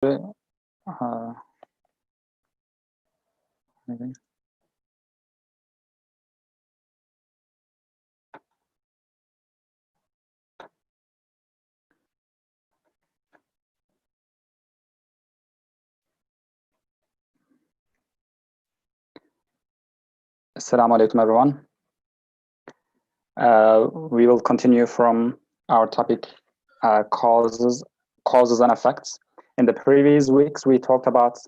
maybe. Assalamu alaikum, everyone. We will continue from our topic, causes and effects. In the previous weeks, we talked about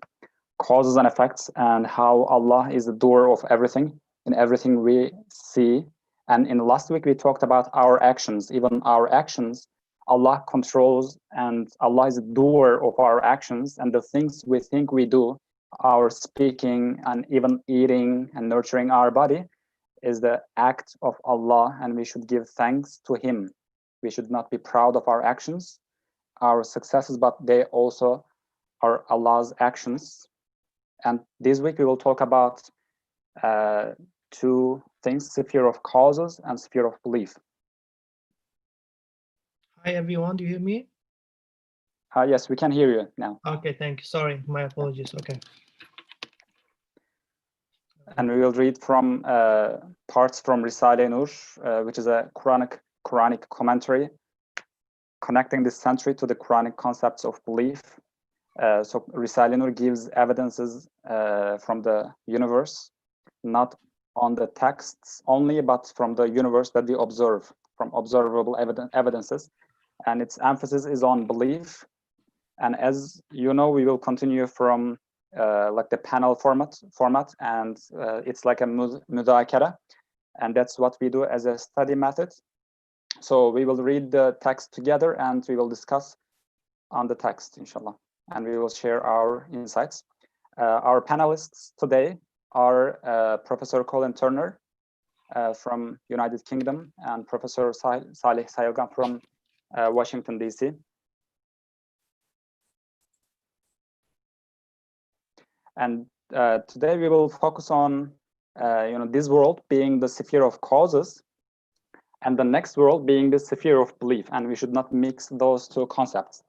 causes and effects and how Allah is the doer of everything, in everything we see. And in last week, we talked about our actions, even our actions. Allah controls, and Allah is the doer of our actions, and the things we think we do, our speaking and even eating and nurturing our body, is the act of Allah, and we should give thanks to Him. We should not be proud of our actions, our successes, but they also are Allah's actions. And this week we will talk about two things: sphere of causes and sphere of belief. Hi everyone, do you hear me? Yes, we can hear you now. Okay, thank you. Sorry, my apologies. Okay. And we will read from parts from Risale-i-Nur, which is a Quranic commentary connecting this century to the Quranic concepts of belief. So Risale-i-Nur gives evidences from the universe, not on the texts only, but from the universe that we observe, from observable evidences. And its emphasis is on belief. And as you know, we will continue from like the panel format, and it's like a mudhakara, and that's what we do as a study method. So we will read the text together and we will discuss on the text, inshallah, and we will share our insights. Our panelists today are Professor Colin Turner from United Kingdom and Professor Salih Sayılgan from Washington, D.C. And today we will focus on this world being the sphere of causes, and the next world being the sphere of belief. And we should not mix those two concepts.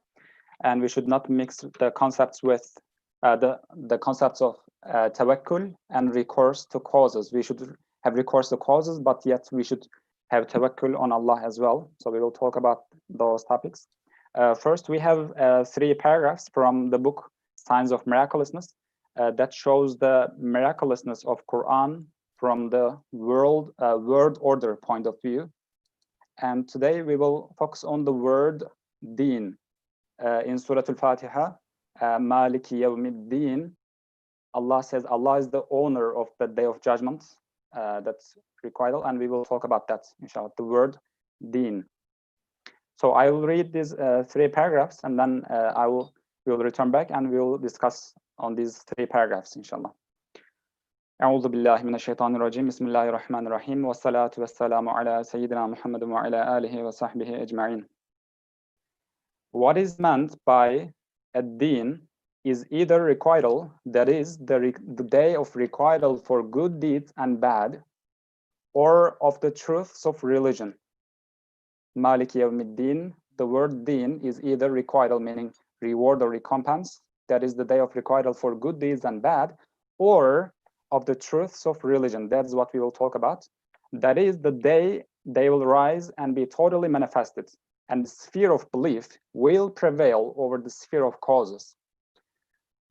And we should not mix the concepts with the concepts of tawakkul and recourse to causes. We should have recourse to causes, but yet we should have tawakkul on Allah as well. So we will talk about those topics. First, we have 3 paragraphs from the book Signs of Miraculousness that shows the miraculousness of Quran from the word order point of view. And today we will focus on the word deen. In Surah Al-Fatiha, Maliki Yawmiddin, Allah says Allah is the owner of the Day of Judgment. That's requital, and we will talk about that, inshallah, the word deen. So I will read these 3 paragraphs, and then we will return back and we will discuss on these 3 paragraphs, inshallah. أعوذ بالله من الشيطان الرجيم بسم الله الرحمن الرحيم والصلاة والسلام على سيدنا محمد وعلى آله وصحبه أجمعين. What is meant by ad-din is either requital, that is, the day of requital for good deeds and bad, or of the truths of religion. Maliki Yawmiddin, the word din is either requital, meaning reward or recompense, that is the day of requital for good deeds and bad, or of the truths of religion. That's what we will talk about. That is the day they will rise and be totally manifested, and the sphere of belief will prevail over the sphere of causes.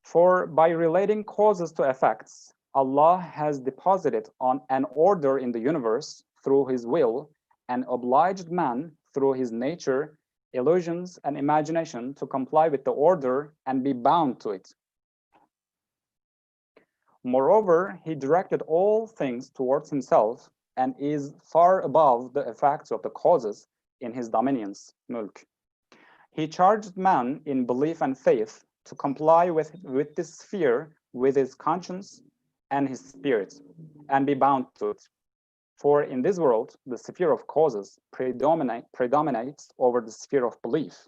For by relating causes to effects, Allah has deposited on an order in the universe through His will and obliged man through his nature, illusions, and imagination to comply with the order and be bound to it. Moreover, He directed all things towards Himself and is far above the effects of the causes in His dominions, mulk. He charged man in belief and faith to comply with this sphere with his conscience and his spirit, and be bound to it. For in this world, the sphere of causes predominates over the sphere of belief,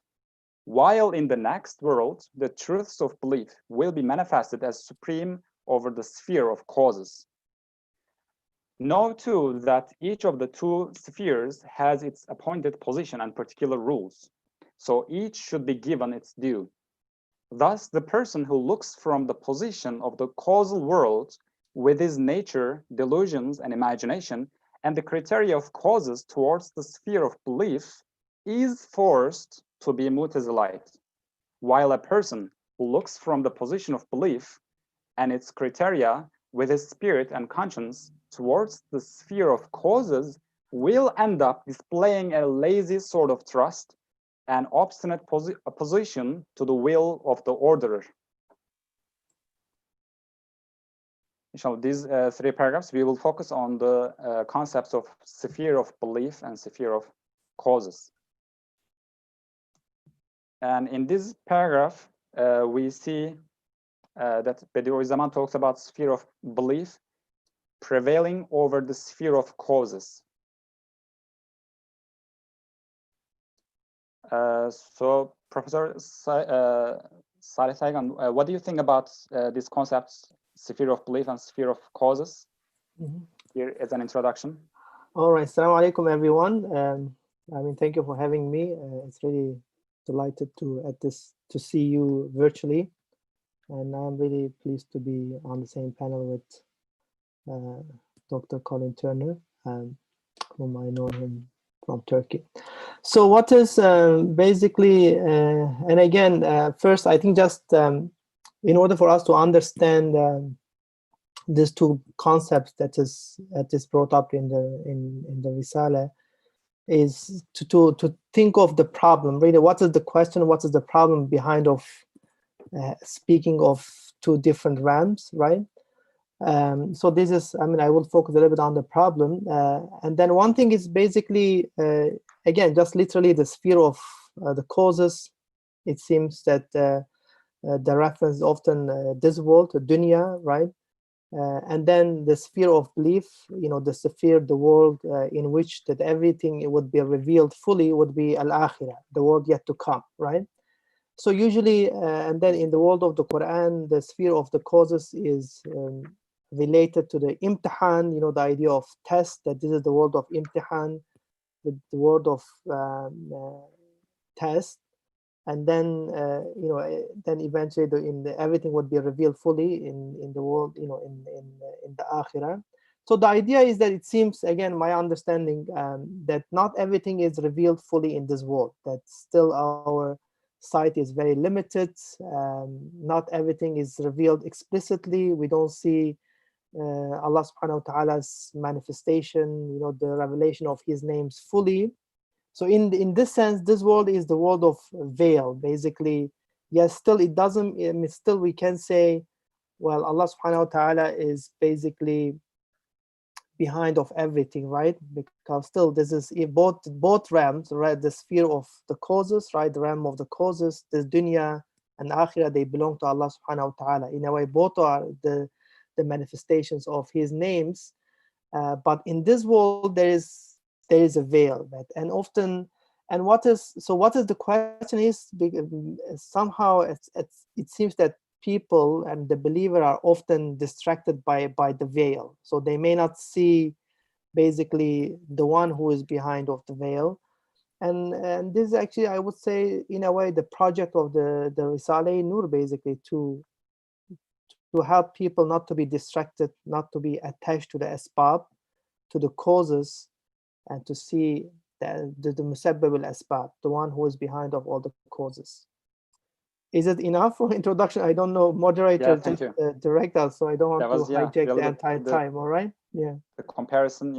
while in the next world, the truths of belief will be manifested as supreme over the sphere of causes. Know too that each of the 2 spheres has its appointed position and particular rules, so each should be given its due. Thus, the person who looks from the position of the causal world with his nature, delusions, and imagination, and the criteria of causes towards the sphere of belief is forced to be mutazilite, while a person who looks from the position of belief and its criteria with his spirit and conscience towards the sphere of causes will end up displaying a lazy sort of trust and obstinate opposition to the will of the orderer. Inshallah, these three paragraphs, we will focus on the concepts of sphere of belief and sphere of causes. And in this paragraph, we see that Bediüz Zaman talks about sphere of belief prevailing over the sphere of causes. So, Professor Salih Saygan, what do you think about these concepts, sphere of belief and sphere of causes? Here as an introduction. All right, assalamu alaikum everyone. Thank you for having me. It's really delighted to see you virtually, and I'm really pleased to be on the same panel with Dr. Colin Turner, whom I know him from Turkey. So what is basically, and again, first I think just in order for us to understand these two concepts that is brought up in the Risale, is to think of the problem. Really, what is the question? What is the problem behind of speaking of two different realms, right? So this is, I will focus a little bit on the problem, and then one thing is basically, again, just literally the sphere of the causes. It seems that the reference is often this world, the dunya, right? And then the sphere of belief, the sphere, the world in which that everything would be revealed fully would be al-akhirah, the world yet to come, right? So usually, and then in the world of the Quran, the sphere of the causes is related to the imtihan, the idea of test, that this is the world of imtihan, the world of test. And then, then eventually everything would be revealed fully in the world, in the akhirah. So the idea is that it seems, again, my understanding, that not everything is revealed fully in this world, that still our sight is very limited. Not everything is revealed explicitly. We don't see Allah subhanahu wa ta'ala's manifestation, the revelation of his names fully. So in this sense, this world is the world of veil, basically. Yes, still it doesn't, still we can say, well, Allah subhanahu wa ta'ala is basically behind of everything, right? Because still this is both realms, right? The sphere of the causes, right? The realm of the causes, this dunya and akhirah, they belong to Allah subhanahu wa ta'ala. In a way, both are the manifestations of his names. But in this world, there is a veil, that, and often, and what is the question is, somehow it seems that people and the believer are often distracted by the veil, so they may not see basically the one who is behind of the veil. And this is actually, I would say, in a way, the project of the Risale Nur, basically to help people not to be distracted, not to be attached to the asbab, to the causes, and to see the musabbab al-asbab, the one who is behind of all the causes. Is it enough for introduction? I don't know, moderator, just direct us, so I don't want to hijack the entire time, all right? Yeah. The comparison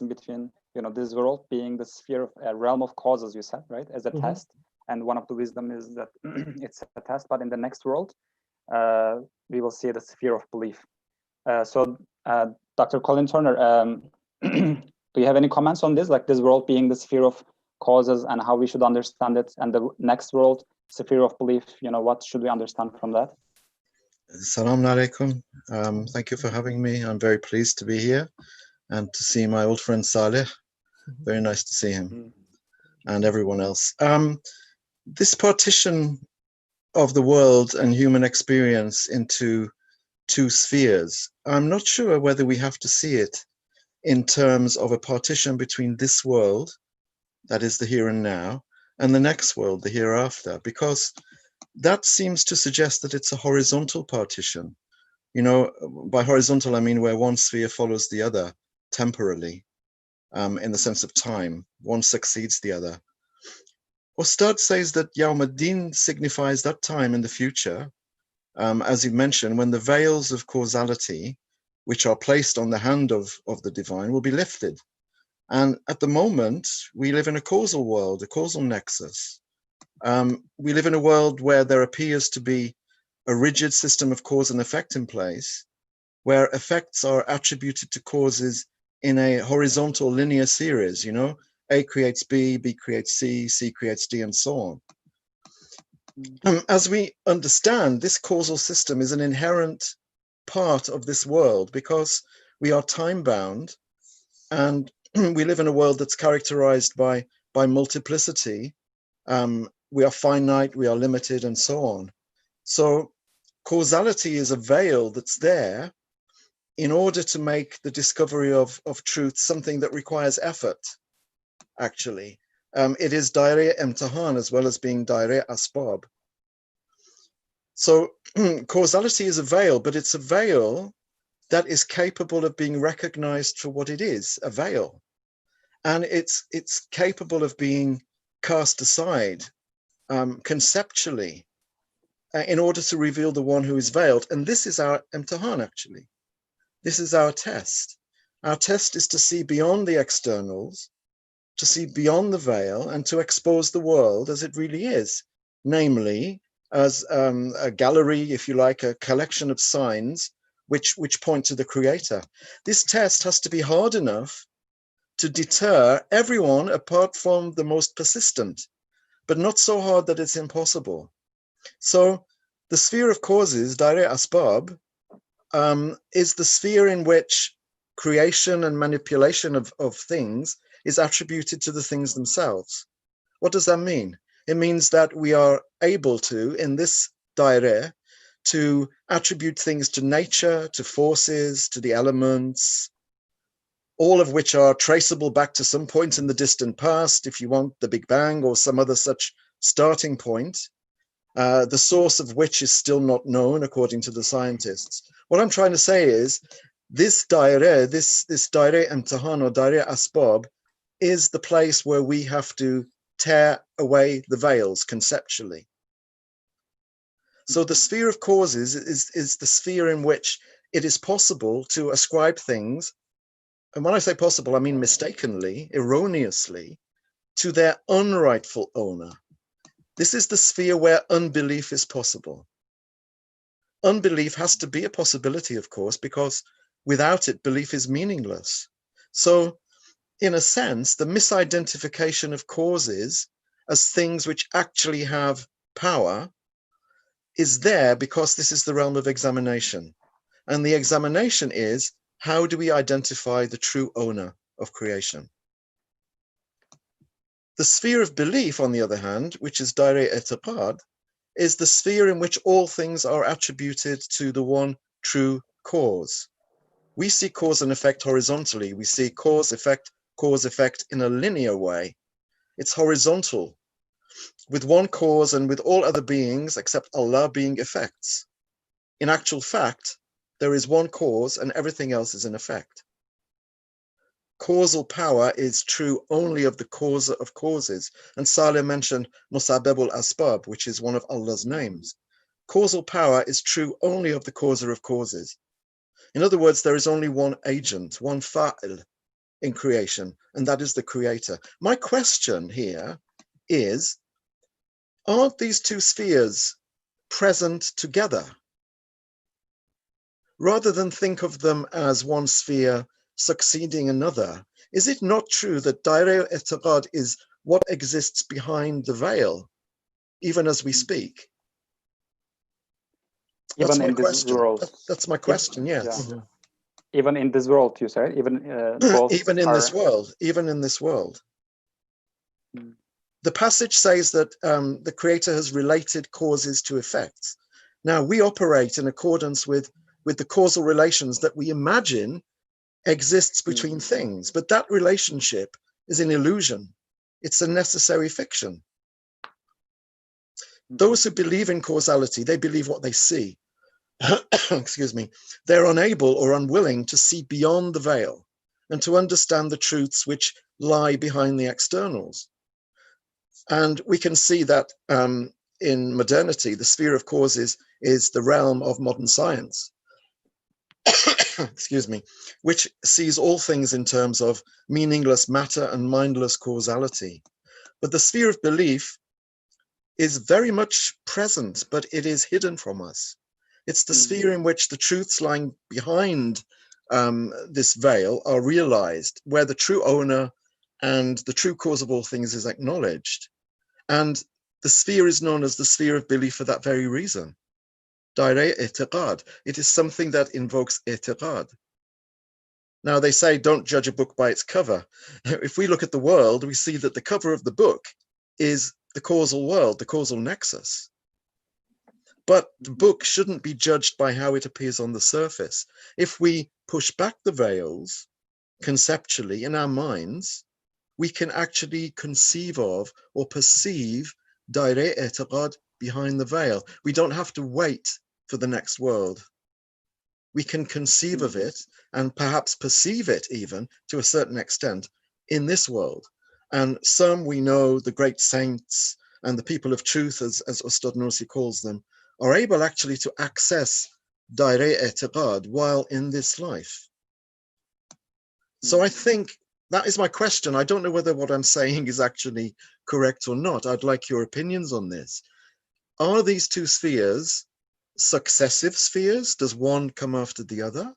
between, this world being the sphere of a realm of causes, you said, right, as a test. And one of the wisdom is that it's a test, but in the next world, we will see the sphere of belief. So Dr. Colin Turner, do you have any comments on this, like this world being the sphere of causes and how we should understand it, and the next world, sphere of belief, what should we understand from that? Assalamu alaikum. Thank you for having me. I'm very pleased to be here and to see my old friend Saleh. Very nice to see him and everyone else. This partition of the world and human experience into two spheres, I'm not sure whether we have to see it in terms of a partition between this world, that is the here and now, and the next world, the hereafter, because that seems to suggest that it's a horizontal partition. You know, by horizontal, I mean where one sphere follows the other temporally, in the sense of time. One succeeds the other. Ustad says that Yawm ad-Din signifies that time in the future, as you mentioned, when the veils of causality, which are placed on the hand of the divine, will be lifted. And at the moment, we live in a causal world, a causal nexus. We live in a world where there appears to be a rigid system of cause and effect in place, where effects are attributed to causes in a horizontal linear series, you know, A creates B, B creates C, C creates D, and so on. As we understand, this causal system is an inherent part of this world because we are time-bound and we live in a world that's characterized by multiplicity. We are finite, we are limited, and so on. So causality is a veil that's there in order to make the discovery of truth something that requires effort, actually. It is daire imtihan as well as being daire asbab. So causality is a veil, but it's a veil that is capable of being recognized for what it is, a veil. And it's capable of being cast aside conceptually in order to reveal the one who is veiled. And this is our imtihan, actually. This is our test. Our test is to see beyond the externals, to see beyond the veil, and to expose the world as it really is, namely as a gallery, if you like, a collection of signs which point to the creator. This test has to be hard enough to deter everyone apart from the most persistent, but not so hard that it's impossible. So the sphere of causes, daire asbab, is the sphere in which creation and manipulation of things is attributed to the things themselves. What does that mean? It means that we are able to, in this daire, to attribute things to nature, to forces, to the elements, all of which are traceable back to some point in the distant past, if you want, the Big Bang or some other such starting point, the source of which is still not known according to the scientists. What I'm trying to say is this daire, this daire imtihan or daire asbab, is the place where we have to tear away the veils conceptually. So the sphere of causes is the sphere in which it is possible to ascribe things, and when I say possible, I mean mistakenly, erroneously, to their unrightful owner. This is the sphere where unbelief is possible. Unbelief has to be a possibility, of course, because without it, belief is meaningless. So, in a sense, the misidentification of causes as things which actually have power is there because this is the realm of examination. And the examination is, how do we identify the true owner of creation? The sphere of belief, on the other hand, which is daire etiqad, is the sphere in which all things are attributed to the one true cause. We see cause and effect horizontally. We see cause, effect in a linear way. It's horizontal, with one cause and with all other beings except Allah being effects. In actual fact, there is one cause and everything else is an effect. Causal power is true only of the cause of causes. And Saleh mentioned Musabebul Asbab, which is one of Allah's names. Causal power is true only of the causer of causes. In other words, there is only one agent, one fa'il in creation, and that is the creator. My question here is, aren't these two spheres present together? Rather than think of them as one sphere succeeding another, is it not true that daire etiqad is what exists behind the veil, even as we speak? That's Even my in this question. world. That's my question, yes. Yeah. Even in this world, you said, even both even in this world, even in this world. The passage says that the creator has related causes to effects. Now, we operate in accordance with the causal relations that we imagine exists between things, but that relationship is an illusion. It's a necessary fiction. Those who believe in causality, they believe what they see. Excuse me. They're unable or unwilling to see beyond the veil and to understand the truths which lie behind the externals. And we can see that in modernity, the sphere of causes is the realm of modern science. Excuse me, which sees all things in terms of meaningless matter and mindless causality. But the sphere of belief is very much present, but it is hidden from us. It's the sphere in which the truths lying behind this veil are realized, where the true owner and the true cause of all things is acknowledged. And the sphere is known as the sphere of belief for that very reason. Direct i'tiqad. It is something that invokes i'tiqad. Now they say, don't judge a book by its cover. If we look at the world, we see that the cover of the book is the causal world, the causal nexus. But the book shouldn't be judged by how it appears on the surface. If we push back the veils conceptually in our minds, we can actually conceive of or perceive direct i'tiqad behind the veil. We don't have to wait for the next world. We can conceive of it and perhaps perceive it even to a certain extent in this world. And some we know, the great saints and the people of truth, as Ustad Nursi calls them, are able actually to access direct i'tiqad while in this life. So I think that is my question. I don't know whether what I'm saying is actually correct or not. I'd like your opinions on this. Are these two spheres successive spheres? Does one come after the other?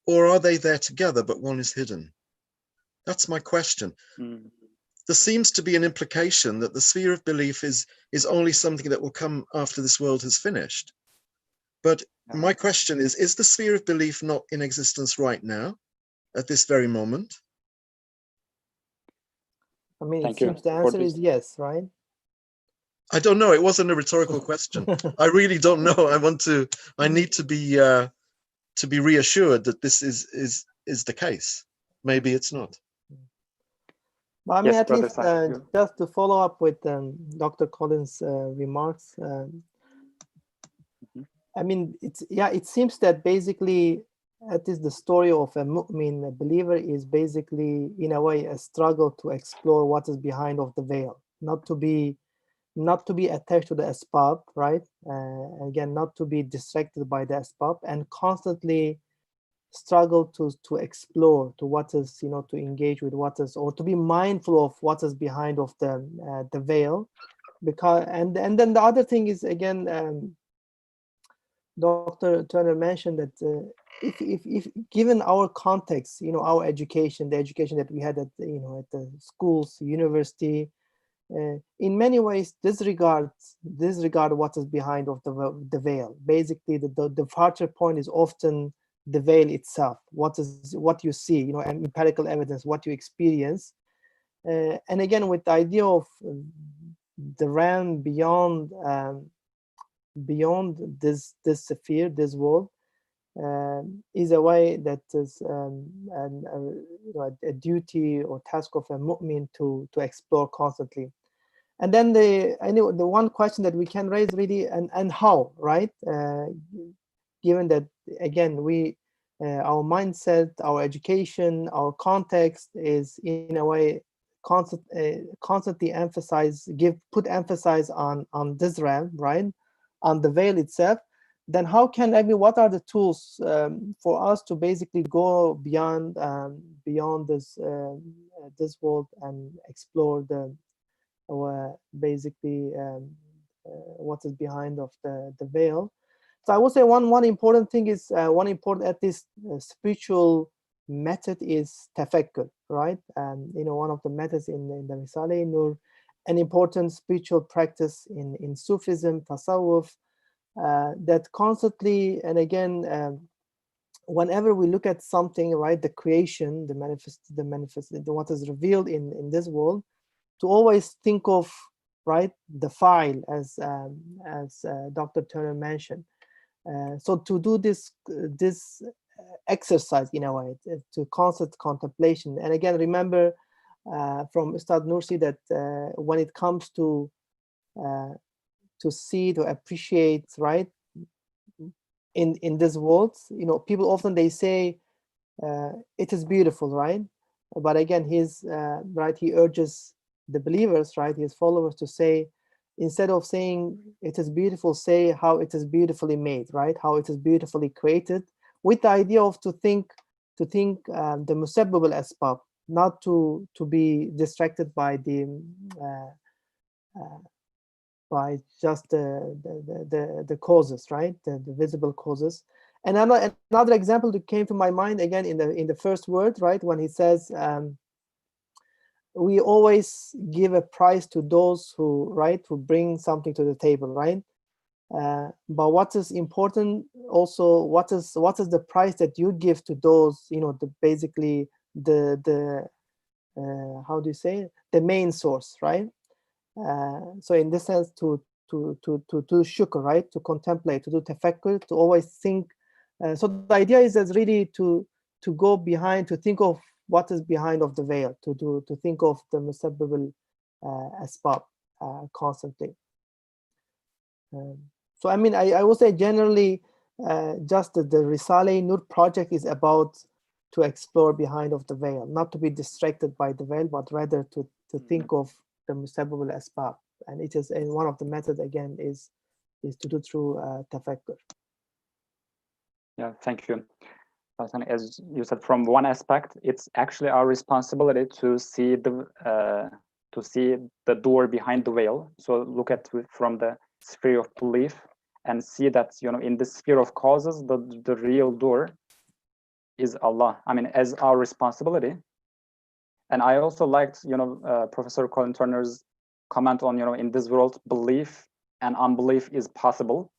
Or are they there together, but one is hidden? That's my question. There seems to be an implication that the sphere of belief is only something that will come after this world has finished. But my question is the sphere of belief not in existence right now, at this very moment? I mean, Thank it you seems the for answer this. is yes, right? I don't know. It wasn't a rhetorical question. I really don't know. I need to be reassured that this is the case. Maybe it's not. But I mean, Yes, at Brother least Sahib. just to follow up with Dr. Collins' remarks, I mean, it seems that basically it is the story of a mu'min, a believer, is basically in a way a struggle to explore what is behind of the veil, not to be attached to the asbab, right? Again, not to be distracted by the asbab, and constantly struggle to explore to what is, to engage with what is, or to be mindful of what is behind of the veil. Because and then the other thing is, again, Dr. Turner mentioned that if given our context, our education, the education that we had at at the schools, university, in many ways disregard what is behind of the veil. Basically, the departure point is often the veil itself. What you see, and empirical evidence, what you experience, and again with the idea of the realm beyond this sphere, this world, is a way that is a duty or task of a mu'min to explore constantly. And then the one question that we can raise really, and how, right? Given that, again, we our mindset, our education, our context is in a way constantly put emphasis on this realm, right? On the veil itself. Then how can what are the tools for us to basically go beyond this world and explore basically what is behind of the veil? So I would say one important thing is at least spiritual method is tafakkur, right? One of the methods in the Risale Nur, an important spiritual practice in Sufism, Tasawwuf, that constantly, and again, whenever we look at something, right, the creation, the manifest, what is revealed in this world, to always think of, right, the file as Dr. Turner mentioned. So to do this exercise in a way, to constant contemplation, and again, remember from Ustad Nursi that when it comes to to see, to appreciate, right? In this world, you know, people often they say it is beautiful, right? But again, he's right. He urges the believers, right, his followers, to say, instead of saying it is beautiful, say how it is beautifully made, right? How it is beautifully created, with the idea of to think the musabbab al-asbab, not to be distracted by the by just the causes, right? The visible causes. And another example that came to my mind again in the first word, right, when he says, we always give a prize to those who, right, who bring something to the table, right? But what is important also, what is the price that you give to those, you know, basically the how do you say, the main source, right? So in this sense, to shukr, right, to contemplate, to do tafakkur, to always think. So the idea is that really to go behind, to think of what is behind of the veil, to think of the musabbab asbab constantly. So I mean, I would say generally, just the Risale Nur project is about to explore behind of the veil, not to be distracted by the veil, but rather to think of the musabbab al-asbab. And it is, and one of the methods again is to do through tafakkur. Yeah, thank you. As you said, from one aspect, it's actually our responsibility to see the door behind the veil. So look at it from the sphere of belief and see that, you know, in the sphere of causes, the real door is Allah. I mean, as our responsibility. And I also liked, you know, Professor Colin Turner's comment on, you know, in this world, belief and unbelief is possible.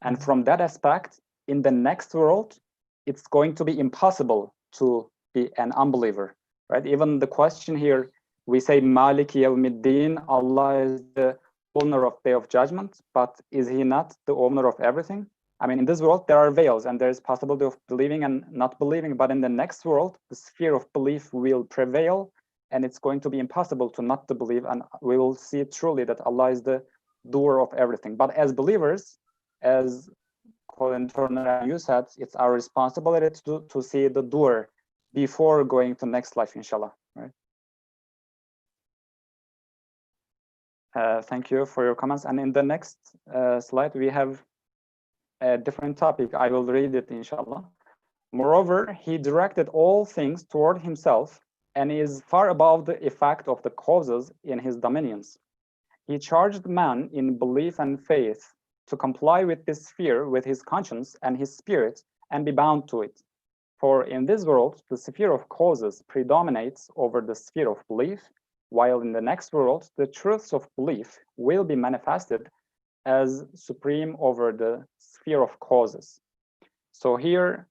And from that aspect, in the next world, it's going to be impossible to be an unbeliever, right? Even the question here, we say Maliki Yawmiddin, Allah is the owner of Day of Judgment, but is he not the owner of everything? I mean, in this world, there are veils and there's possibility of believing and not believing, but in the next world, the sphere of belief will prevail and it's going to be impossible to not to believe, and we will see truly that Allah is the doer of everything. But as believers, as Colin Turner and you said, it's our responsibility to see the doer before going to next life, inshallah, right? Thank you for your comments. And in the next slide, we have a different topic. I will read it, inshallah. Moreover, he directed all things toward himself and is far above the effect of the causes in his dominions. He charged man in belief and faith to comply with this sphere with his conscience and his spirit and be bound to it. For in this world, the sphere of causes predominates over the sphere of belief, while in the next world, the truths of belief will be manifested as supreme over the sphere of causes. So here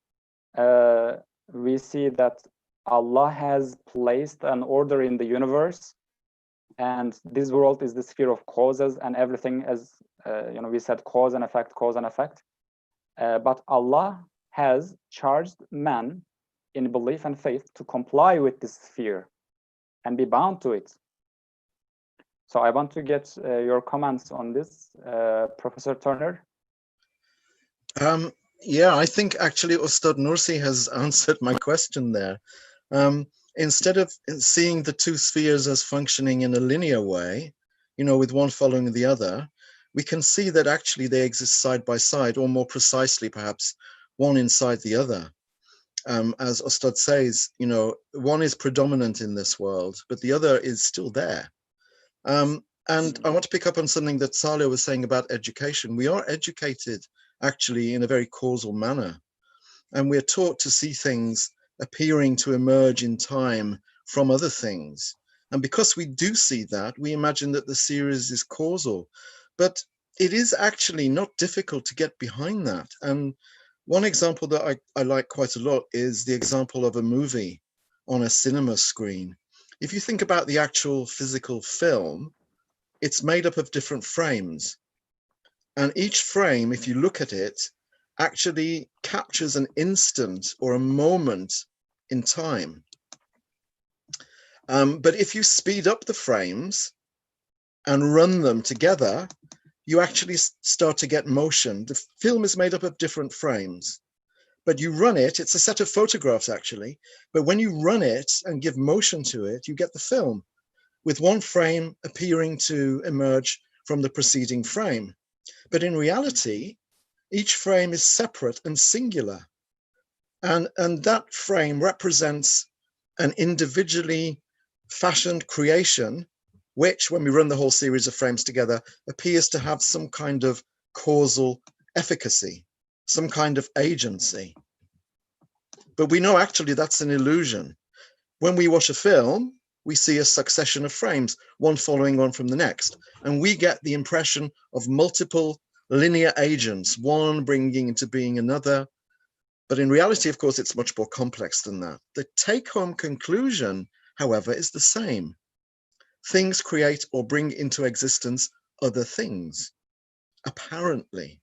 we see that Allah has placed an order in the universe, and this world is the sphere of causes and everything, as you know, we said cause and effect, but Allah has charged man in belief and faith to comply with this sphere and be bound to it. So I want to get your comments on this, Professor Turner. Yeah, I think actually Ustad Nursi has answered my question there. Instead of seeing the two spheres as functioning in a linear way, you know, with one following the other, we can see that actually they exist side by side, or more precisely, perhaps, one inside the other. As Ustad says, you know, one is predominant in this world, but the other is still there. And I want to pick up on something that Saleh was saying about education. We are educated actually in a very causal manner, and we're taught to see things appearing to emerge in time from other things. And because we do see that, we imagine that the series is causal, but it is actually not difficult to get behind that. And one example that I like quite a lot is the example of a movie on a cinema screen. If you think about the actual physical film, it's made up of different frames. And each frame, if you look at it, actually captures an instant or a moment in time. But if you speed up the frames and run them together, you actually start to get motion. The film is made up of different frames, but you run it, it's a set of photographs actually, but when you run it and give motion to it, you get the film, with one frame appearing to emerge from the preceding frame. But in reality, each frame is separate and singular. And that frame represents an individually fashioned creation, which, when we run the whole series of frames together, appears to have some kind of causal efficacy, some kind of agency. But we know actually that's an illusion. When we watch a film, we see a succession of frames, one following one from the next, and we get the impression of multiple linear agents, one bringing into being another. But in reality, of course, it's much more complex than that. The take-home conclusion, however, is the same. Things create or bring into existence other things, apparently.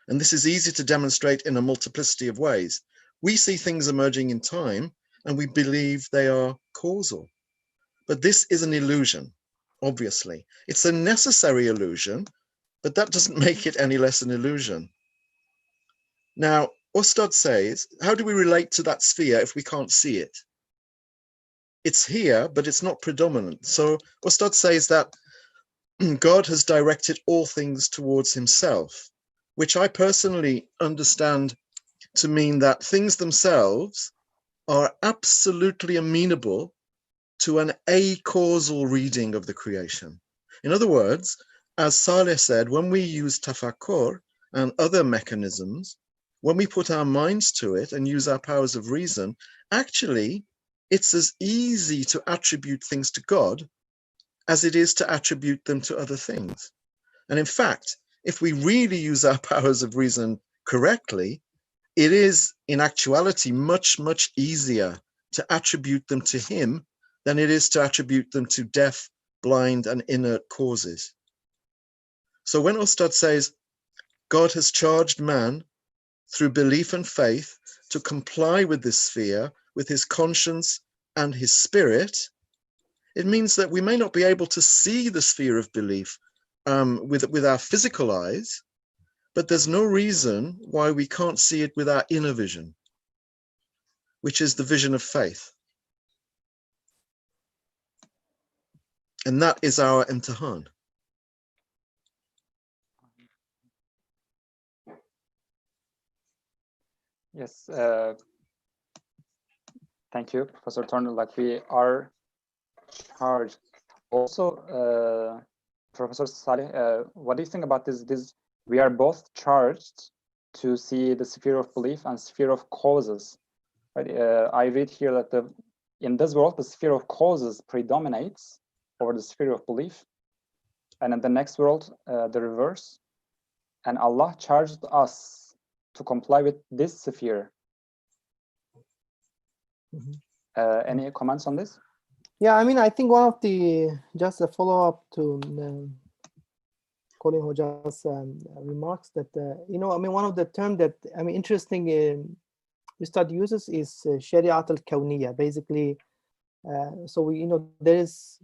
And this is easy to demonstrate in a multiplicity of ways. We see things emerging in time, and we believe they are causal. But this is an illusion, obviously. It's a necessary illusion, but that doesn't make it any less an illusion. Now, Ustad says, how do we relate to that sphere if we can't see it? It's here, but it's not predominant. So Ustad says that God has directed all things towards himself, which I personally understand to mean that things themselves are absolutely amenable to an acausal reading of the creation. In other words, as Saleh said, when we use tafakkur and other mechanisms, when we put our minds to it and use our powers of reason, actually, it's as easy to attribute things to God as it is to attribute them to other things. And in fact, if we really use our powers of reason correctly, it is in actuality much, much easier to attribute them to him than it is to attribute them to deaf, blind, and inert causes. So when Ustad says, God has charged man through belief and faith to comply with this sphere, with his conscience and his spirit, it means that we may not be able to see the sphere of belief with our physical eyes, but there's no reason why we can't see it with our inner vision, which is the vision of faith. And that is our imtihan. Yes, thank you, Professor Turner. Like, we are charged. Also, Professor Saleh, what do you think about this? We are both charged to see the sphere of belief and sphere of causes. Right? I read here that in this world, the sphere of causes predominates over the sphere of belief, and in the next world, the reverse. And Allah charged us to comply with this sphere. Any comments on this? Yeah, I mean, I think one of the, just a follow-up to Colin Hoja's remarks that, you know, I mean, one of the terms that, I mean, interesting Ustad uses is Shari'at al-Kawniyya, basically. So we, you know, there is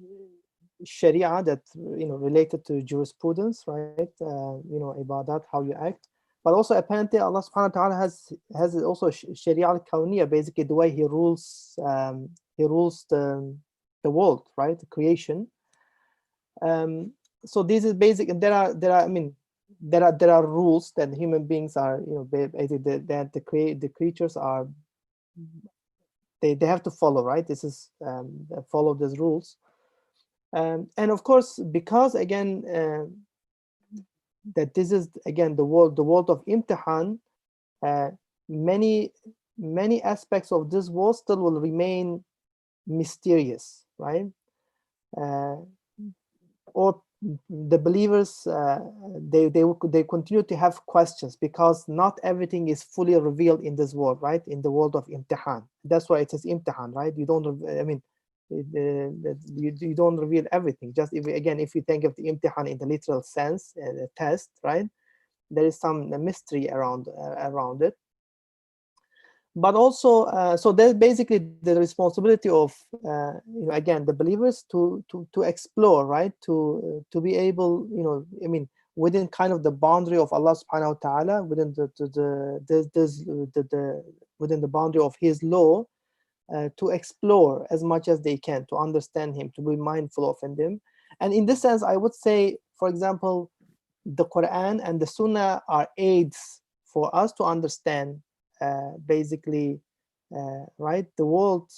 Sharia that, you know, related to jurisprudence, right? You know, ibadat, how you act. But also apparently Allah subhanahu wa ta'ala has also Sharia al-Kawniyya, basically the way he rules the world, right? The creation. So this is basic, and there are rules that human beings are, you know, basically that the creatures are, they have to follow, right? This is follow these rules, and of course, because again that this is again the world of imtihan, many aspects of this world still will remain mysterious, right? Or the believers, they continue to have questions because not everything is fully revealed in this world, right? In the world of imtihan. That's why it says imtihan, right? You don't, I mean, you don't reveal everything. Just if you think of the imtihan in the literal sense, the test, right? There is some mystery around it. But also, so there's basically the responsibility of, you know, again, the believers to explore, right? To be able, you know, I mean, within kind of the boundary of Allah subhanahu wa ta'ala, within within the boundary of His law, to explore as much as they can, to understand Him, to be mindful of Him. And in this sense, I would say, for example, the Quran and the Sunnah are aids for us to understand basically, right, the world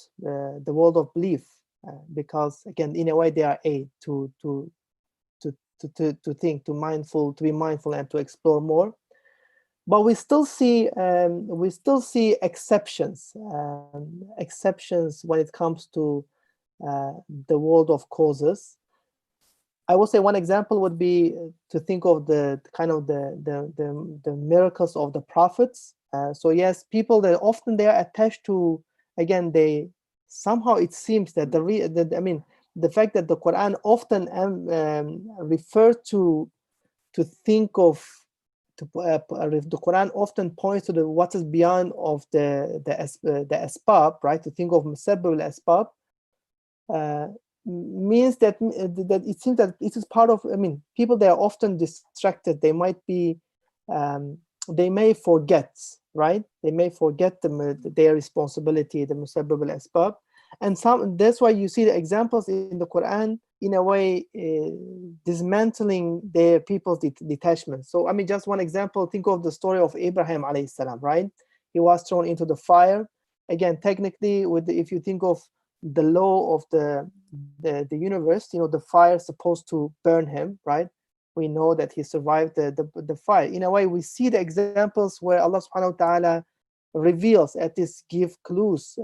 of belief, because again, in a way, they are aid to think, to be mindful, and to explore more. But we still see exceptions when it comes to the world of causes. I would say one example would be to think of the kind of the miracles of the prophets. So yes, people that often they are attached to, again, they somehow, it seems that the fact that the Quran often refers to think of, the Quran often points to what is beyond of the asbab, right? To think of musabbab al-asbab means that it seems that it is part of. People, they are often distracted. They might be, they may forget, right? They may forget their responsibility, the musabbab al-asbab, and that's why you see the examples in the Quran, in a way, dismantling their people's detachment. So just one example, think of the story of Abraham alayhi salam, right? He was thrown into the fire. Again, technically, if you think of the law of the universe, the fire is supposed to burn him, right? We know that he survived the fire. In a way, we see the examples where Allah subhanahu wa ta'ala reveals, at this, give clues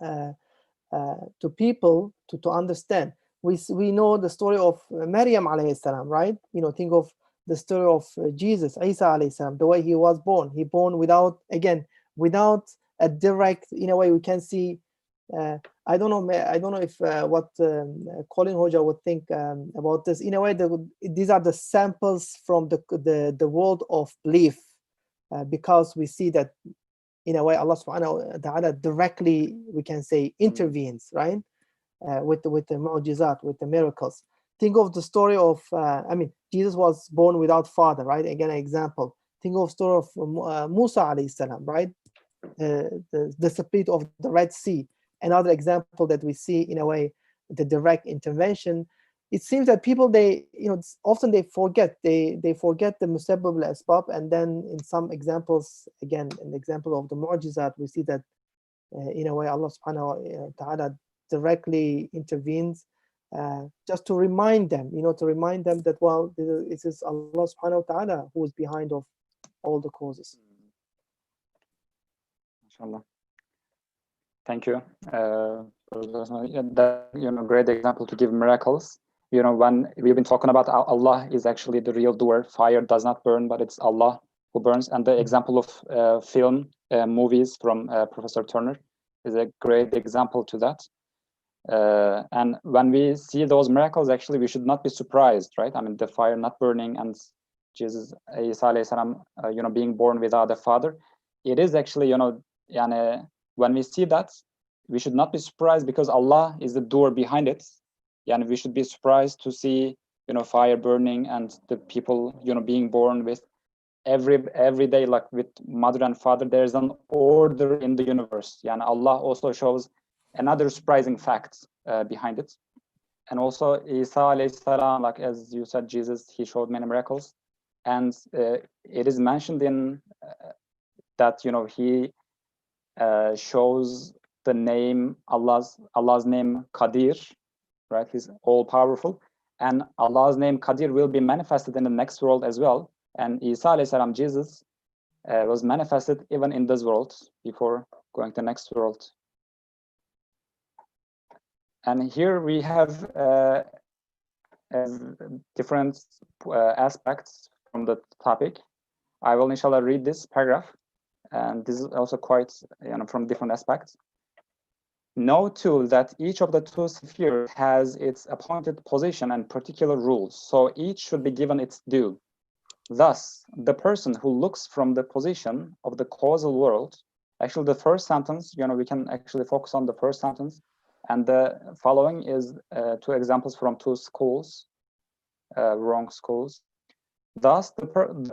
to people to understand. We know the story of Maryam alayhi salam, right? Think of the story of Jesus, Isa alayhi salam, the way he was born. He born without a direct, in a way, we can see. I don't know if what Colin Hoja would think about this. In a way, these are the samples from the world of belief, because we see that, in a way, Allah subhanahu wa ta'ala directly, we can say, intervenes, right? With the mu'jizat, with the miracles. Think of the story of, Jesus was born without father, right? Again, an example. Think of the story of Musa alayhi salam, right? The split of the Red Sea. Another example that we see, in a way, the direct intervention. It seems that people, they, often they forget the musabbab al-asbab, and then in some examples, again, in the example of the mu'jizat, we see that, in a way, Allah subhanahu wa ta'ala directly intervenes, just to remind them, that, well, it is Allah subhanahu wa ta'ala who is behind of all the causes. Inshallah. Thank you. Great example to give miracles. When we've been talking about Allah is actually the real doer. Fire does not burn, but it's Allah who burns. And the example of film, movies from Professor Turner is a great example to that. And when we see those miracles, actually, we should not be surprised, right? The fire not burning and Jesus, Isa alayhi salam, being born without a father. It is actually, when we see that, we should not be surprised, because Allah is the doer behind it. And we should be surprised to see, fire burning and the people, being born with every day, like with mother and father. There's an order in the universe. And Allah also shows another surprising fact behind it. And also Isa alayhi salam, like as you said, Jesus, he showed many miracles. And it is mentioned in that, he shows the name, Allah's name Qadir, right? He's all powerful, and Allah's name Qadir will be manifested in the next world as well. And Isa alayhi salam, Jesus, was manifested even in this world before going to the next world. And here we have different aspects from the topic. I will inshallah read this paragraph, and this is also quite, from different aspects. Know too that each of the two spheres has its appointed position and particular rules, so each should be given its due. Thus, the person who looks from the position of the causal world, actually the first sentence, we can actually focus on the first sentence, and the following is two examples from two schools, wrong schools. Thus, the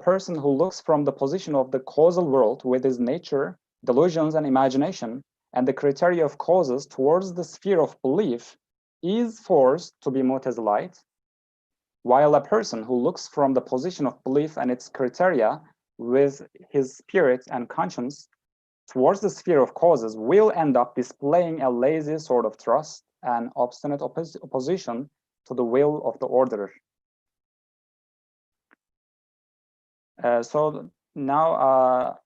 person who looks from the position of the causal world with his nature, delusions, and imagination, and the criteria of causes towards the sphere of belief is forced to be Mu'tazilite, while a person who looks from the position of belief and its criteria with his spirit and conscience towards the sphere of causes will end up displaying a lazy sort of trust and obstinate opposition to the will of the orderer. So now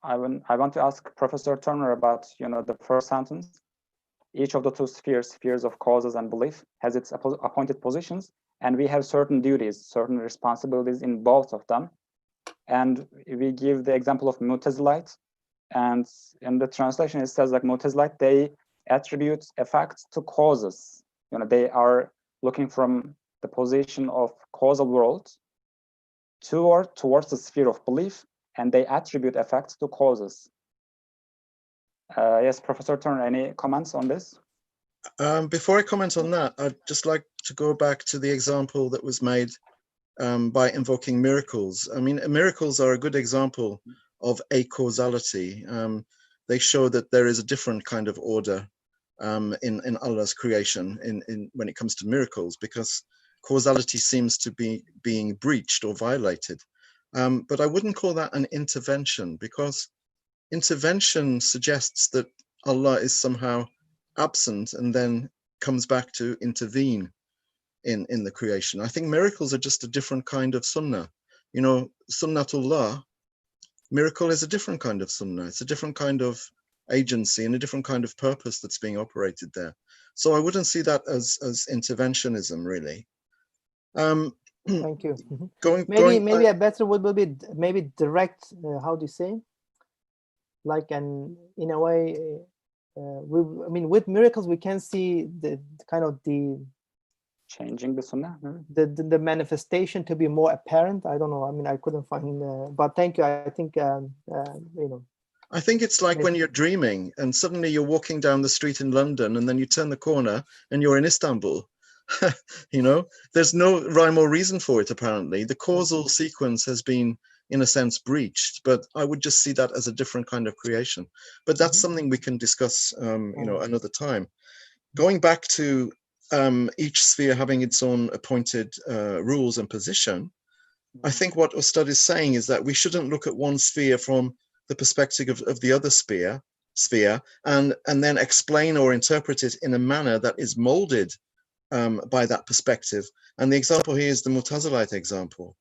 I want to ask Professor Turner about the first sentence. Each of the two spheres of causes and belief, has its appointed positions, and we have certain duties, certain responsibilities in both of them. And we give the example of Mu'tazilite, and in the translation it says like Mu'tazilite, they attribute effects to causes. They are looking from the position of causal world towards the sphere of belief, and they attribute effects to causes. Yes, Professor Turner, any comments on this? Before I comment on that, I'd just like to go back to the example that was made by invoking miracles. I mean, miracles are a good example of acausality. They show that there is a different kind of order in Allah's creation when it comes to miracles, because causality seems to be being breached or violated. But I wouldn't call that an intervention, because intervention suggests that Allah is somehow absent and then comes back to intervene in the creation. I think miracles are just a different kind of sunnah. Sunnatullah, miracle is a different kind of sunnah. It's a different kind of agency and a different kind of purpose that's being operated there. So I wouldn't see that as interventionism, really. Thank you. Maybe a better word will be maybe direct. How do you say? Like in a way, with miracles we can see the kind of the changing the sunnah, the manifestation to be more apparent. I don't know. I mean, I couldn't find. But thank you. I think I think it's like when you're dreaming and suddenly you're walking down the street in London and then you turn the corner and you're in Istanbul. There's no rhyme or reason for it, apparently. The causal sequence has been, in a sense, breached, but I would just see that as a different kind of creation. But that's something we can discuss, another time. Going back to each sphere having its own appointed rules and position, I think what Ustad is saying is that we shouldn't look at one sphere from the perspective of the other sphere and then explain or interpret it in a manner that is molded by that perspective. And the example here is the Mu'tazilite example.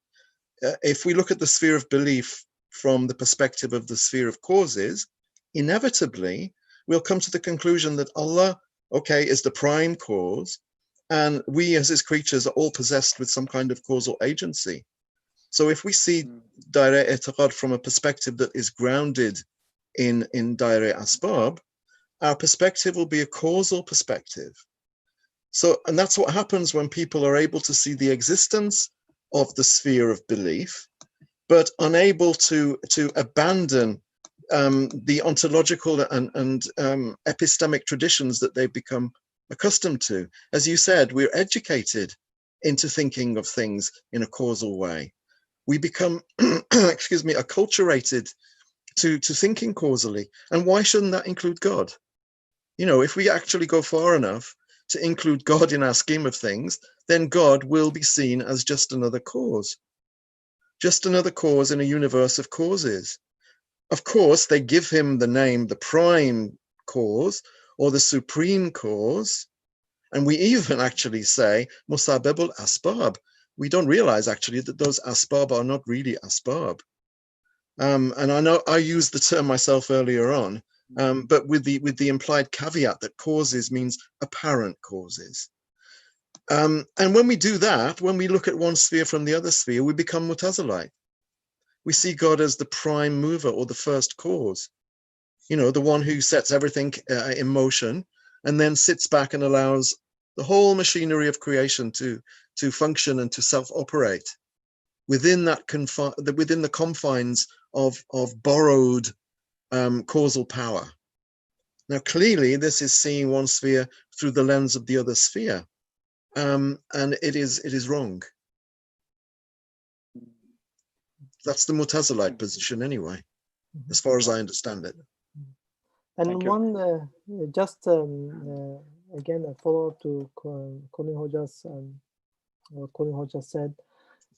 If we look at the sphere of belief from the perspective of the sphere of causes, inevitably we'll come to the conclusion that Allah, is the prime cause, and we as his creatures are all possessed with some kind of causal agency. So if we see Daire I'tiqad from a perspective that is grounded in Daire Asbab, our perspective will be a causal perspective. So, and that's what happens when people are able to see the existence of the sphere of belief, but unable to abandon the ontological and epistemic traditions that they've become accustomed to. As you said, we're educated into thinking of things in a causal way. We become, acculturated to thinking causally. And why shouldn't that include God? If we actually go far enough to include God in our scheme of things, then God will be seen as just another cause in a universe of causes. Of course, they give him the name, the prime cause or the supreme cause. And we even actually say Musabebul Asbab. We don't realize actually that those asbab are not really asbab. And I know I used the term myself earlier on, but with the implied caveat that causes means apparent causes. And when we do that, when we look at one sphere from the other sphere, we become Mu'tazilite. We see God as the prime mover or the first cause, the one who sets everything in motion and then sits back and allows the whole machinery of creation to function and to self-operate within the confines of borrowed causal power. Now, clearly, this is seeing one sphere through the lens of the other sphere, and it is wrong. That's the Mu'tazilite position anyway, as far as I understand it. And Thank you. one, just again, a follow-up to Colin Hoja's, what Colin Hoja said,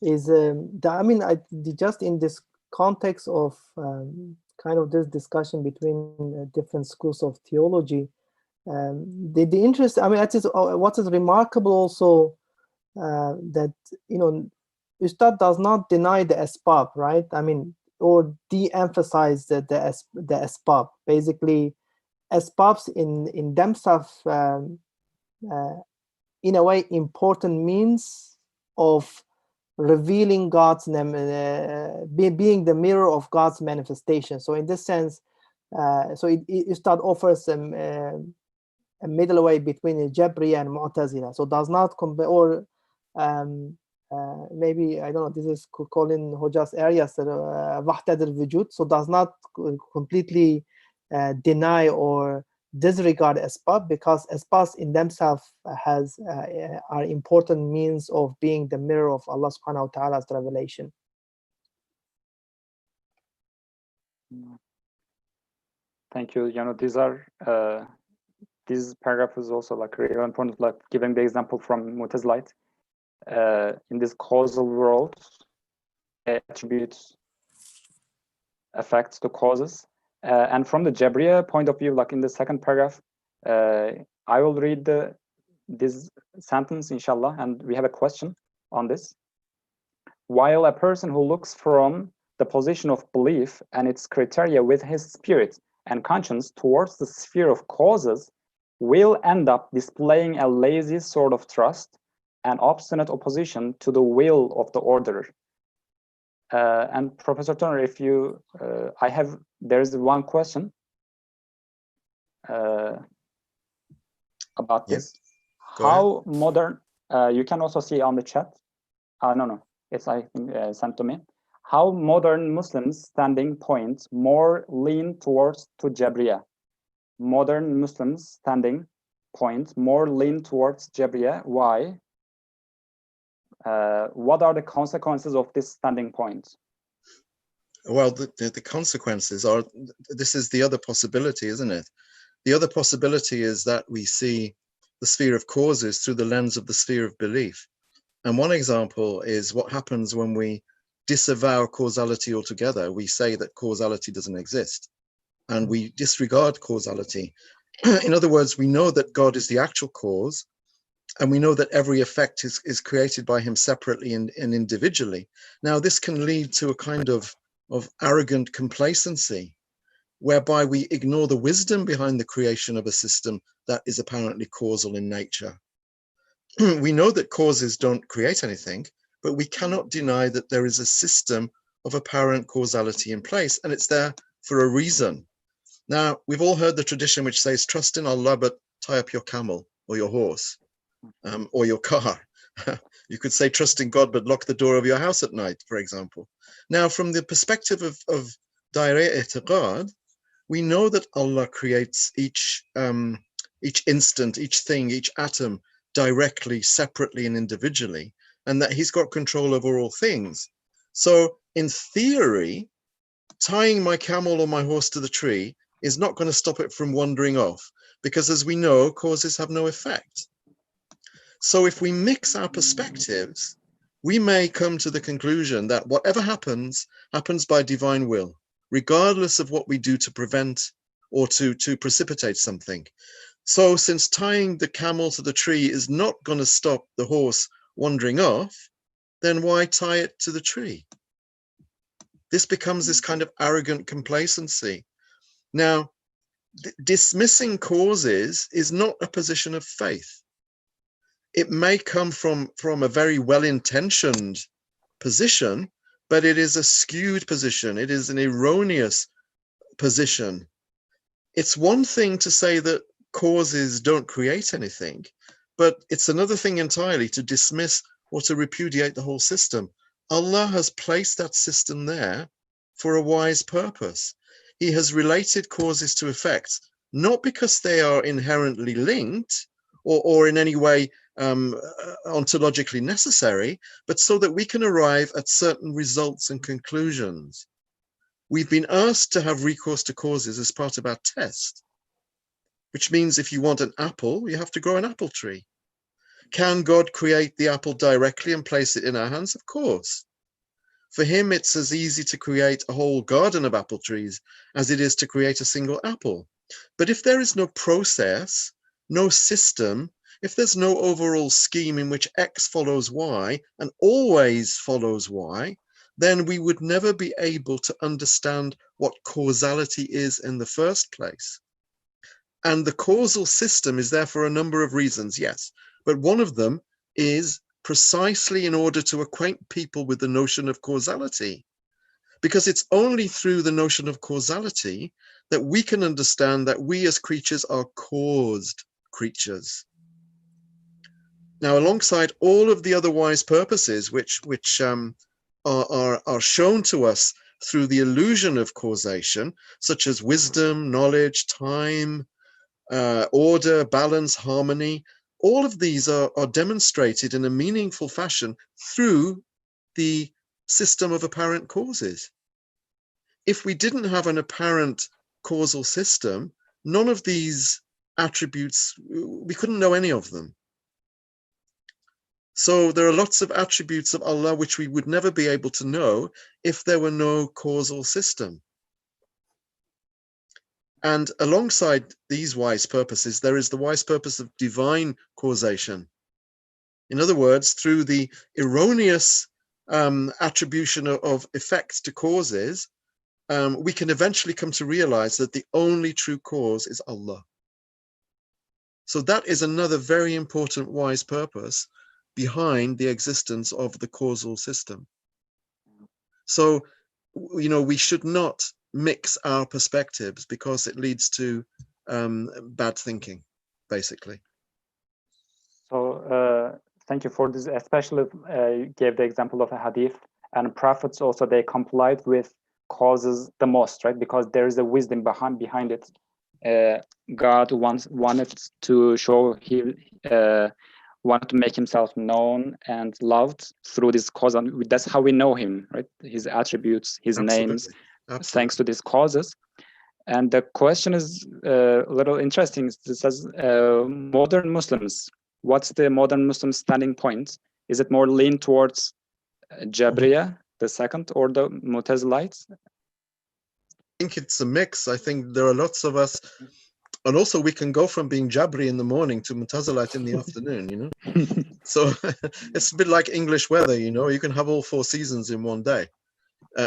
is I mean, just in this context of kind of this discussion between different schools of theology, the interest, I mean, what is remarkable also, that, you know, Ustad does not deny the asbab, right? I mean, or de-emphasize the asbab. Basically, asbabs in themselves, in a way, important means of revealing God's name, being the mirror of God's manifestation. So in this sense, so Ustad offers a middle way between Jabri and Mu'tazila. So does not compare, or maybe, I don't know, this is Colin Hoja's areas, Wahdat al-Wujud, so does not completely deny or disregard asbab, because asbabs in themselves are important means of being the mirror of Allah subhanahu wa ta'ala's revelation. Thank you. You know, these are this paragraph is also like really important, like giving the example from Mu'tazilite. In this causal world, attributes effects to causes. And from the Jabriya point of view, like in the second paragraph, I will read this sentence, inshallah, and we have a question on this. While a person who looks from the position of belief and its criteria with his spirit and conscience towards the sphere of causes will end up displaying a lazy sort of trust and obstinate opposition to the will of the orderer. And Professor Turner, if you, there is one question about this. Go How modern, you can also see on the chat. No, it's, I think, sent to me. How modern Muslims' standing point more lean towards to Jabriya? Modern Muslims' standing point more lean towards Jabriya. Why? What are the consequences of this standing point? Well, the consequences are, this is the other possibility, isn't it? The other possibility is that we see the sphere of causes through the lens of the sphere of belief. And one example is what happens when we disavow causality altogether. We say that causality doesn't exist, and we disregard causality. In other words, we know that God is the actual cause, and we know that every effect is created by him separately and individually. Now, this can lead to a kind of arrogant complacency, whereby we ignore the wisdom behind the creation of a system that is apparently causal in nature. We know that causes don't create anything, but we cannot deny that there is a system of apparent causality in place, and it's there for a reason. Now, we've all heard the tradition which says, trust in Allah, but tie up your camel or your horse, or your car. You could say, trust in God, but lock the door of your house at night, for example. Now, from the perspective of Daireh I'tiqad, we know that Allah creates each instant, each thing, each atom directly, separately, and individually, and that he's got control over all things. So in theory, tying my camel or my horse to the tree is not going to stop it from wandering off, because as we know, causes have no effect. So if we mix our perspectives, we may come to the conclusion that whatever happens, happens by divine will, regardless of what we do to prevent or to precipitate something. So since tying the camel to the tree is not going to stop the horse wandering off, then why tie it to the tree? This becomes this kind of arrogant complacency. Now, dismissing causes is not a position of faith. It may come from a very well-intentioned position, but it is a skewed position. It is an erroneous position. It's one thing to say that causes don't create anything, but it's another thing entirely to dismiss or to repudiate the whole system. Allah has placed that system there for a wise purpose. He has related causes to effects, not because they are inherently linked or in any way ontologically necessary, but so that we can arrive at certain results and conclusions. We've been asked to have recourse to causes as part of our test, which means if you want an apple, you have to grow an apple tree. Can God create the apple directly and place it in our hands? Of course. For him, it's as easy to create a whole garden of apple trees as it is to create a single apple. But if there is no process, no system, if there's no overall scheme in which X follows Y and always follows Y, then we would never be able to understand what causality is in the first place. And the causal system is there for a number of reasons, yes. But one of them is precisely in order to acquaint people with the notion of causality. Because it's only through the notion of causality that we can understand that we as creatures are caused creatures. Now, alongside all of the other wise purposes which are shown to us through the illusion of causation, such as wisdom, knowledge, time, order, balance, harmony, all of these are demonstrated in a meaningful fashion through the system of apparent causes. If we didn't have an apparent causal system, none of these attributes, we couldn't know any of them. So there are lots of attributes of Allah which we would never be able to know if there were no causal system. And alongside these wise purposes, there is the wise purpose of divine causation. In other words, through the erroneous attribution of effects to causes, we can eventually come to realize that the only true cause is Allah. So that is another very important wise purpose behind the existence of the causal system. So, we should not mix our perspectives because it leads to bad thinking, basically. So thank you for this. Especially you gave the example of a hadith, and prophets also, they complied with causes the most, right? Because there is a wisdom behind it. God wanted to show he wanted to make himself known and loved through this cause, and that's how we know him, right? His attributes, his names, thanks to these causes. And the question is a little interesting. It says modern Muslims, what's the modern Muslim standing point? Is it more lean towards Jabriya, the second, or the Mu'tazilites? I think it's a mix. I think there are lots of us, and also we can go from being Jabri in the morning to Mu'tazilite in the afternoon, So it's a bit like English weather, you can have all 4 seasons in one day.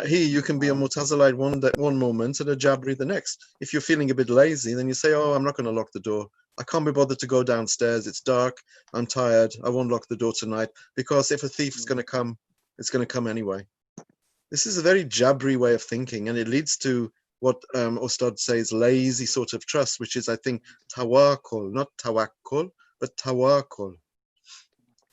Here you can be a Mu'tazilite one moment and a Jabri the next. If you're feeling a bit lazy, then you say, oh, I'm not going to lock the door. I can't be bothered to go downstairs. It's dark. I'm tired. I won't lock the door tonight, because if a thief is going to come, it's going to come anyway. This is a very Jabri way of thinking, and it leads to what Ustad says, lazy sort of trust, which is, I think, tawakkul, not tawakkul, but tawakkul,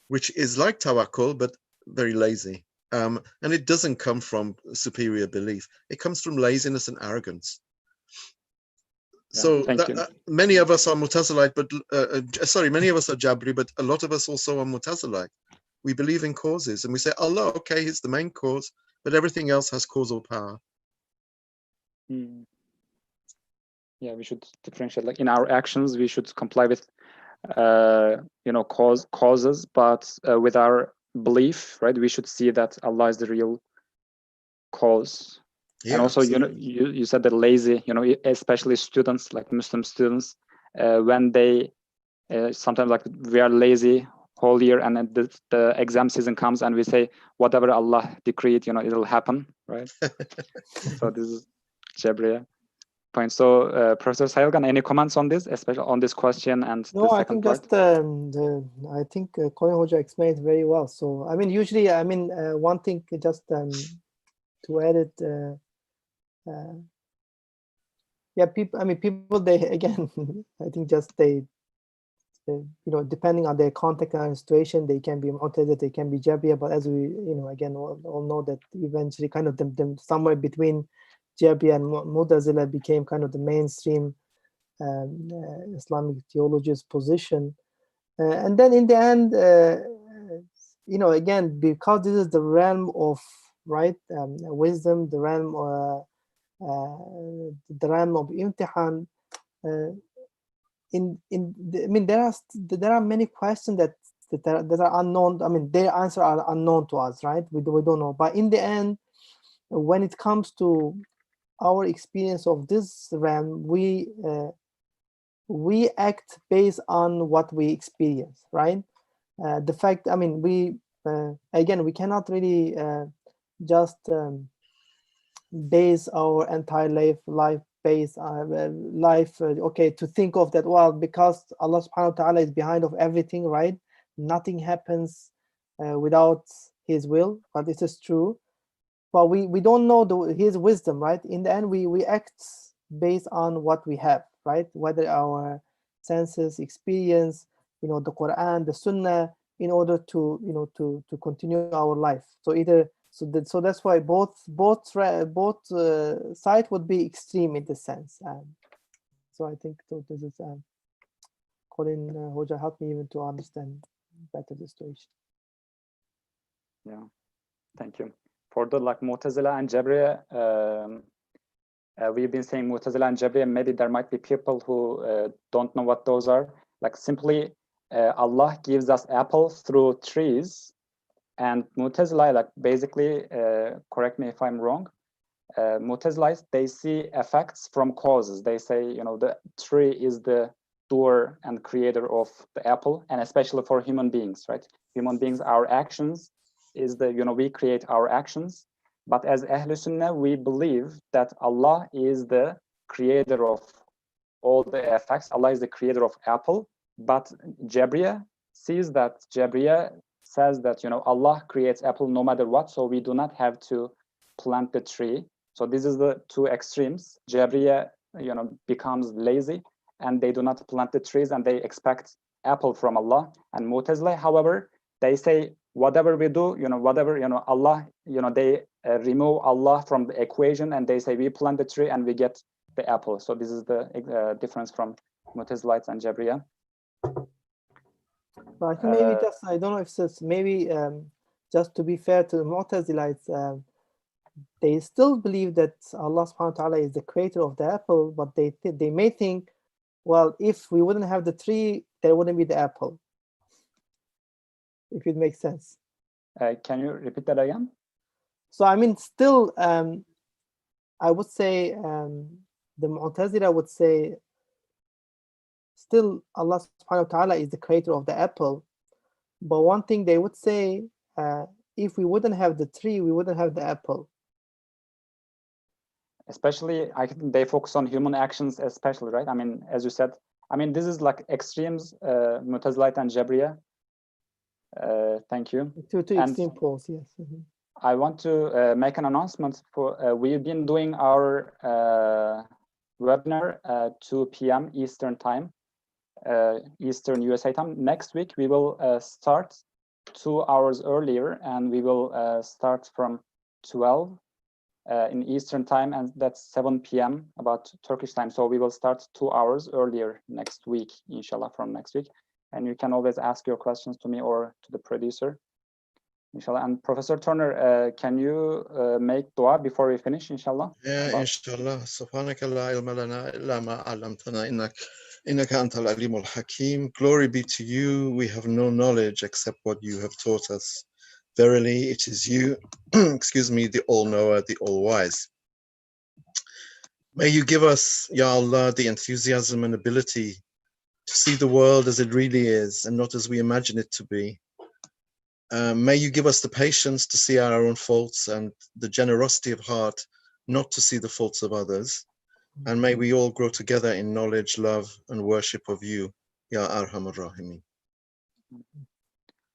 which is like tawakkul, but very lazy. And it doesn't come from superior belief. It comes from laziness and arrogance. So many of us are Mu'tazilite, but many of us are Jabri, but a lot of us also are Mu'tazilite. We believe in causes, and we say, Allah, okay, he's the main cause, but everything else has causal power. Yeah, we should differentiate. Like in our actions, we should comply with, causes, but with our belief, right? We should see that Allah is the real cause. Yeah, and also, absolutely. you said that lazy, especially students, like Muslim students, when they sometimes, like, we are lazy whole year, and then the exam season comes, and we say whatever Allah decreed, it'll happen, right? So this is Jabriya point. So Professor Sayılgan, any comments on this, especially on this question and no, the I second think part? just I think Koyan Hoca explained it very well. So usually one thing just to add it, people they again I think just they depending on their context and situation, they can be Mu'tazila, they can be Jabriya, but as we again all know that eventually kind of them somewhere between Jabriya and Mu'tazila became kind of the mainstream Islamic theology's position. And then in the end, you know, again, because this is the realm of wisdom, the realm of imtihan. I mean, there are many questions that are unknown. I mean, their answers are unknown to us, right? We don't know. But in the end, when it comes to our experience of this realm, we act based on what we experience, right? The fact, I mean, we again, we cannot really just base our entire life base okay, to think of that, well, because Allah subhanahu wa ta'ala is behind of everything, right? Nothing happens without his will, but this is true. But we don't know his wisdom, right? In the end, we act based on what we have, right? Whether our senses, experience, you know, the Quran, the Sunnah, in order to, you know, to continue our life. So either so that's why both sides would be extreme in this sense. So I think this is Colin Hoja helped me even to understand better the situation. Yeah, thank you. For the like Mu'tazila and Jabriya, we've been saying Mu'tazila and Jabriya, maybe there might be people who don't know what those are. Like simply, Allah gives us apples through trees, and Mu'tazila, like basically, correct me if I'm wrong, Mu'tazilites, they see effects from causes. They say, you know, the tree is the doer and creator of the apple, and especially for human beings, right? Human beings, our actions is the, you know, we create our actions. But as Ahlul Sunnah, we believe that Allah is the creator of all the effects. Allah is the creator of apple. But Jabriya sees that, Jabriya says that, you know, Allah creates apple no matter what, so we do not have to plant the tree. So this is the two extremes. Jabriya, you know, becomes lazy and they do not plant the trees and they expect apple from Allah. And Mu'tazila, however, they say whatever we do, you know, whatever, you know, Allah, you know, they remove Allah from the equation and they say we plant the tree and we get the apple. So this is the difference from Mu'tazilites and Jabriya. But I think maybe just, I don't know if it's maybe just to be fair to the Mu'tazilites, they still believe that Allah subhanahu wa ta'ala is the creator of the apple, but they may think, well, if we wouldn't have the tree, there wouldn't be the apple. If it makes sense. Can you repeat that again? So I mean, still, I would say the Mu'tazila would say, still Allah subhanahu wa ta'ala is the creator of the apple. But one thing they would say, if we wouldn't have the tree, we wouldn't have the apple. Especially, I think they focus on human actions, especially, right? I mean, as you said, I mean, this is like extremes, Mu'tazilite and Jabriya. Thank you. Two extreme poles, yes. Mm-hmm. I want to make an announcement for, we've been doing our webinar 2 p.m. Eastern time, Eastern USA time. Next week, we will start 2 hours earlier and we will start from 12 in Eastern time, and that's 7 p.m. about Turkish time. So we will start 2 hours earlier next week, inshallah, from next week. And you can always ask your questions to me or to the producer, inshallah. And Professor Turner, can you make dua before we finish, inshallah? Yeah, inshallah. Subhanaka la ilma lana illa ma 'allamtana innaka antal alimul hakim. Glory be to you. We have no knowledge except what you have taught us. Verily, it is you, excuse me, the all-knower, the all-wise. May you give us, Ya Allah, the enthusiasm and ability to see the world as it really is and not as we imagine it to be. May you give us the patience to see our own faults and the generosity of heart not to see the faults of others. And may we all grow together in knowledge, love, and worship of you, Ya Arhamar Rahimin.